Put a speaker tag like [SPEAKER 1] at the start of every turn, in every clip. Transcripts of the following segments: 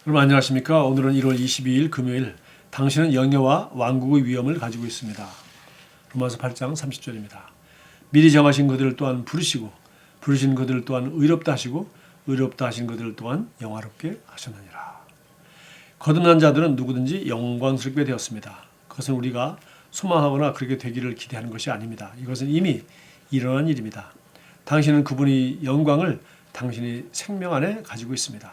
[SPEAKER 1] 여러분 안녕하십니까? 오늘은 1월 22일 금요일. 당신은 영예와 왕국의 위엄을 가지고 있습니다. 로마서 8장 30절입니다. 미리 정하신 그들을 또한 부르시고 부르신 그들을 또한 의롭다 하시고 의롭다 하신 그들을 또한 영화롭게 하셨느니라. 거듭난 자들은 누구든지 영광스럽게 되었습니다. 그것은 우리가 소망하거나 그렇게 되기를 기대하는 것이 아닙니다. 이것은 이미 일어난 일입니다. 당신은 그분의 영광을 당신의 생명 안에 가지고 있습니다.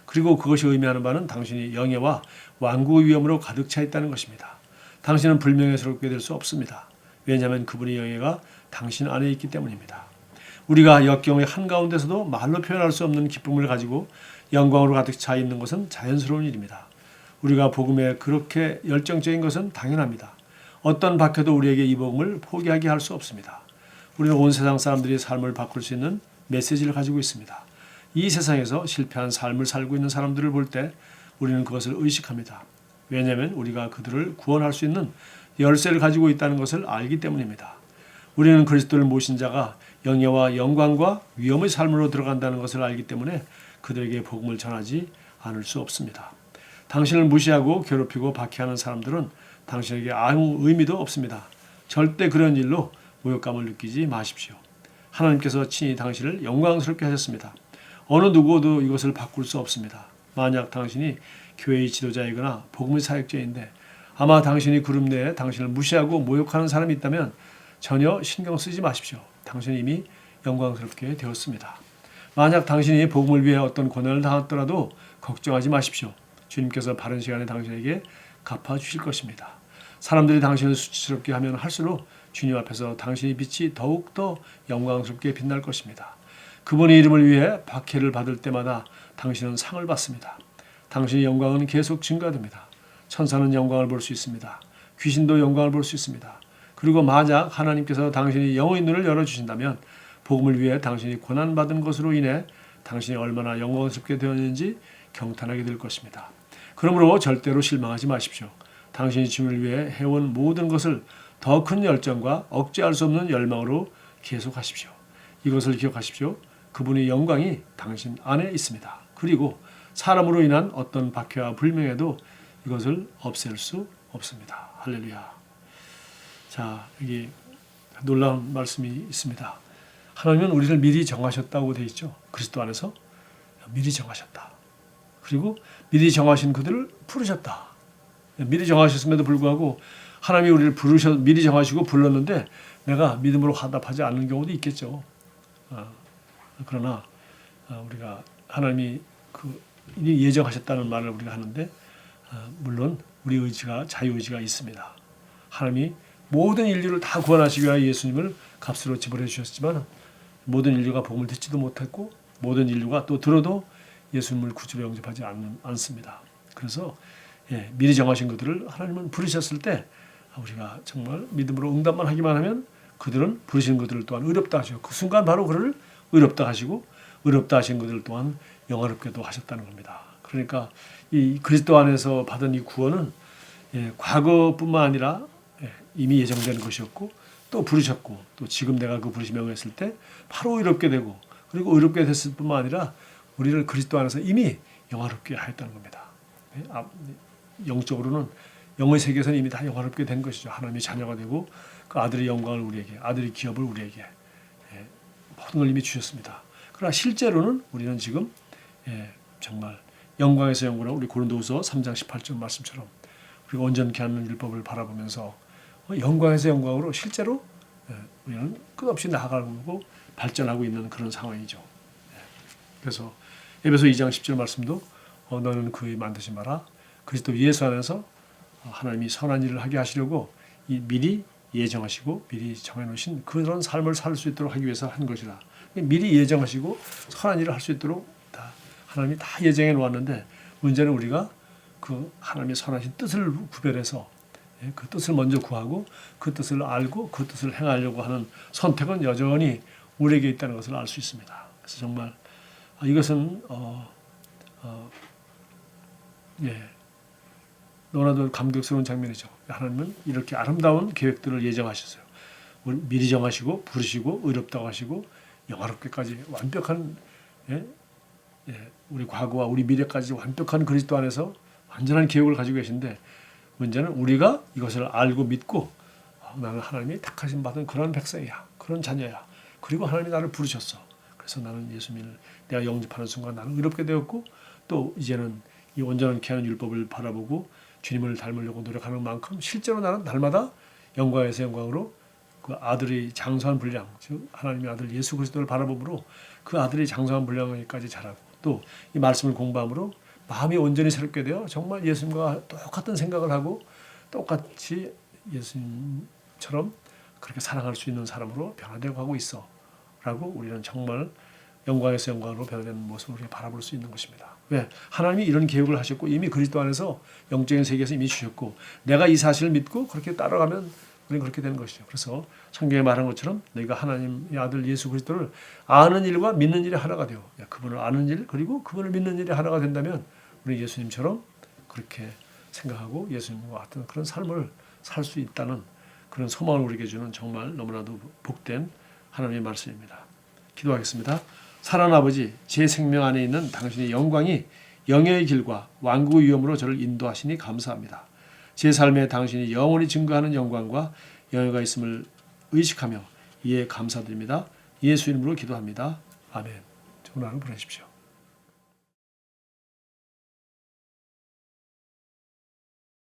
[SPEAKER 1] 그리고 그것이 의미하는 바는 당신이 영예와 왕국의 위엄으로 가득 차 있다는 것입니다. 당신은 불명예스럽게 될 수 없습니다. 왜냐하면 그분의 영예가 당신 안에 있기 때문입니다. 우리가 역경의 한가운데서도 말로 표현할 수 없는 기쁨을 가지고 영광으로 가득 차 있는 것은 자연스러운 일입니다. 우리가 복음에 그렇게 열정적인 것은 당연합니다. 어떤 박해도 우리에게 이 복음을 포기하게 할 수 없습니다. 우리는 온 세상 사람들이 삶을 바꿀 수 있는 메시지를 가지고 있습니다. 이 세상에서 실패한 삶을 살고 있는 사람들을 볼 때 우리는 그것을 의식합니다. 왜냐하면 우리가 그들을 구원할 수 있는 열쇠를 가지고 있다는 것을 알기 때문입니다. 우리는 그리스도를 모신 자가 영예와 영광과 위엄의 삶으로 들어간다는 것을 알기 때문에 그들에게 복음을 전하지 않을 수 없습니다. 당신을 무시하고 괴롭히고 박해하는 사람들은 당신에게 아무 의미도 없습니다. 절대 그런 일로 모욕감을 느끼지 마십시오. 하나님께서 친히 당신을 영광스럽게 하셨습니다. 어느 누구도 이것을 바꿀 수 없습니다. 만약 당신이 교회의 지도자이거나 복음의 사역자인데 아마 당신이 그룹 내에 당신을 무시하고 모욕하는 사람이 있다면 전혀 신경 쓰지 마십시오. 당신은 이미 영광스럽게 되었습니다. 만약 당신이 복음을 위해 어떤 고난을 당했더라도 걱정하지 마십시오. 주님께서 바른 시간에 당신에게 갚아주실 것입니다. 사람들이 당신을 수치스럽게 하면 할수록 주님 앞에서 당신의 빛이 더욱더 영광스럽게 빛날 것입니다. 그분의 이름을 위해 박해를 받을 때마다 당신은 상을 받습니다. 당신의 영광은 계속 증가됩니다. 천사는 영광을 볼 수 있습니다. 귀신도 영광을 볼 수 있습니다. 그리고 만약 하나님께서 당신의 영의 눈을 열어주신다면 복음을 위해 당신이 고난받은 것으로 인해 당신이 얼마나 영광스럽게 되었는지 경탄하게 될 것입니다. 그러므로 절대로 실망하지 마십시오. 당신이 주님을 위해 해온 모든 것을 더 큰 열정과 억제할 수 없는 열망으로 계속하십시오. 이것을 기억하십시오. 그분의 영광이 당신 안에 있습니다. 그리고 사람으로 인한 어떤 박해와 불명예도 이것을 없앨 수 없습니다. 할렐루야. 자, 여기 놀라운 말씀이 있습니다. 하나님은 우리를 미리 정하셨다고 되어 있죠. 그리스도 안에서 미리 정하셨다. 그리고 미리 정하신 그들을 부르셨다. 미리 정하셨음에도 불구하고 하나님이 우리를 미리 정하시고 불렀는데 내가 믿음으로 화답하지 않는 경우도 있겠죠. 그러나 우리가 하나님이 예정하셨다는 말을 우리가 하는데 물론 우리 의지가 자유의지가 있습니다. 하나님이 모든 인류를 다 구원하시기 위하여 예수님을 값으로 지불해 주셨지만 모든 인류가 복음을 듣지도 못했고 모든 인류가 또 들어도 예수님을 구주로 영접하지 않습니다. 그래서 미리 정하신 그들을 하나님은 부르셨을 때 우리가 정말 믿음으로 응답만 하기만 하면 그들은 부르신 그들을 또한 의롭다 하시고 그 순간 바로 그를 의롭다 하시고 의롭다 하신 그들 또한 영화롭게도 하셨다는 겁니다. 그러니까 이 그리스도 안에서 받은 이 구원은 과거뿐만 아니라 이미 예정된 것이었고 또 부르셨고 또 지금 내가 그 부르심 명했을 때 바로 의롭게 되고 그리고 의롭게 됐을 뿐만 아니라 우리를 그리스도 안에서 이미 영화롭게 하였다는 겁니다. 영적으로는 영의 세계에서는 이미 다 영화롭게 된 것이죠. 하나님의 자녀가 되고 그 아들의 영광을 우리에게 아들의 기업을 우리에게 모든 걸 이미 주셨습니다. 그러나 실제로는 우리는 지금 정말 영광에서 영광으로 우리 고린도후서 3장 18절 말씀처럼 우리가 온전케 하는 율법을 바라보면서 영광에서 영광으로 실제로 우리는 끝없이 나아가고 발전하고 있는 그런 상황이죠. 그래서 에베소 2장 10절 말씀도 너는 그의 만드지 마라. 그리스도 예수 안에서 하나님이 선한 일을 하게 하시려고 미리 예정하시고 미리 정해놓으신 그런 삶을 살 수 있도록 하기 위해서 한 것이라. 미리 예정하시고 선한 일을 할 수 있도록 하나님이 다 예정해 놓았는데 문제는 우리가 그 하나님의 선하신 뜻을 구별해서 그 뜻을 먼저 구하고 그 뜻을 알고 그 뜻을 행하려고 하는 선택은 여전히 우리에게 있다는 것을 알 수 있습니다. 그래서 정말 이것은 너무나도 감격스러운 장면이죠. 하나님은 이렇게 아름다운 계획들을 예정하셨어요. 미리 정하시고 부르시고 의롭다고 하시고 영화롭게까지 완벽한 우리 과거와 우리 미래까지 완벽한 그리스도 안에서 완전한 계획을 가지고 계신데 문제는 우리가 이것을 알고 믿고 나는 하나님이 택하심 받은 그런 백성이야. 그런 자녀야. 그리고 하나님이 나를 부르셨어. 그래서 나는 예수님을 내가 영접하는 순간 나는 의롭게 되었고 또 이제는 이 온전한 계한 율법을 바라보고 주님을 닮으려고 노력하는 만큼 실제로 나는 날마다 영광에서 영광으로 그 아들이 장성한 분량, 즉 하나님의 아들 예수 그리스도를 바라봄으로 그 아들이 장성한 분량까지 자라고 또 이 말씀을 공부함으로 마음이 온전히 새롭게 되어 정말 예수님과 똑같은 생각을 하고 똑같이 예수님처럼 그렇게 사랑할 수 있는 사람으로 변화되어 가고 있어 라고 우리는 정말 영광에서 영광으로 변화되는 모습을 우리가 바라볼 수 있는 것입니다. 왜? 하나님이 이런 계획을 하셨고 이미 그리스도 안에서 영적인 세계에서 이미 주셨고 내가 이 사실을 믿고 그렇게 따라가면 우리는 그렇게 되는 것이죠. 그래서 성경에 말한 것처럼 너희가 하나님의 아들 예수 그리스도를 아는 일과 믿는 일이 하나가 되어 그분을 아는 일 그리고 그분을 믿는 일이 하나가 된다면 우리 예수님처럼 그렇게 생각하고 예수님과 같은 그런 삶을 살 수 있다는 그런 소망을 우리에게 주는 정말 너무나도 복된 하나님의 말씀입니다. 기도하겠습니다. 사랑하는 아버지, 제 생명 안에 있는 당신의 영광이 영예의 길과 완구의 위엄으로 저를 인도하시니 감사합니다. 제 삶에 당신이 영원히 증거하는 영광과 영예가 있음을 의식하며 이에 감사드립니다. 예수 이름으로 기도합니다. 아멘. 좋은 하루 보내십시오.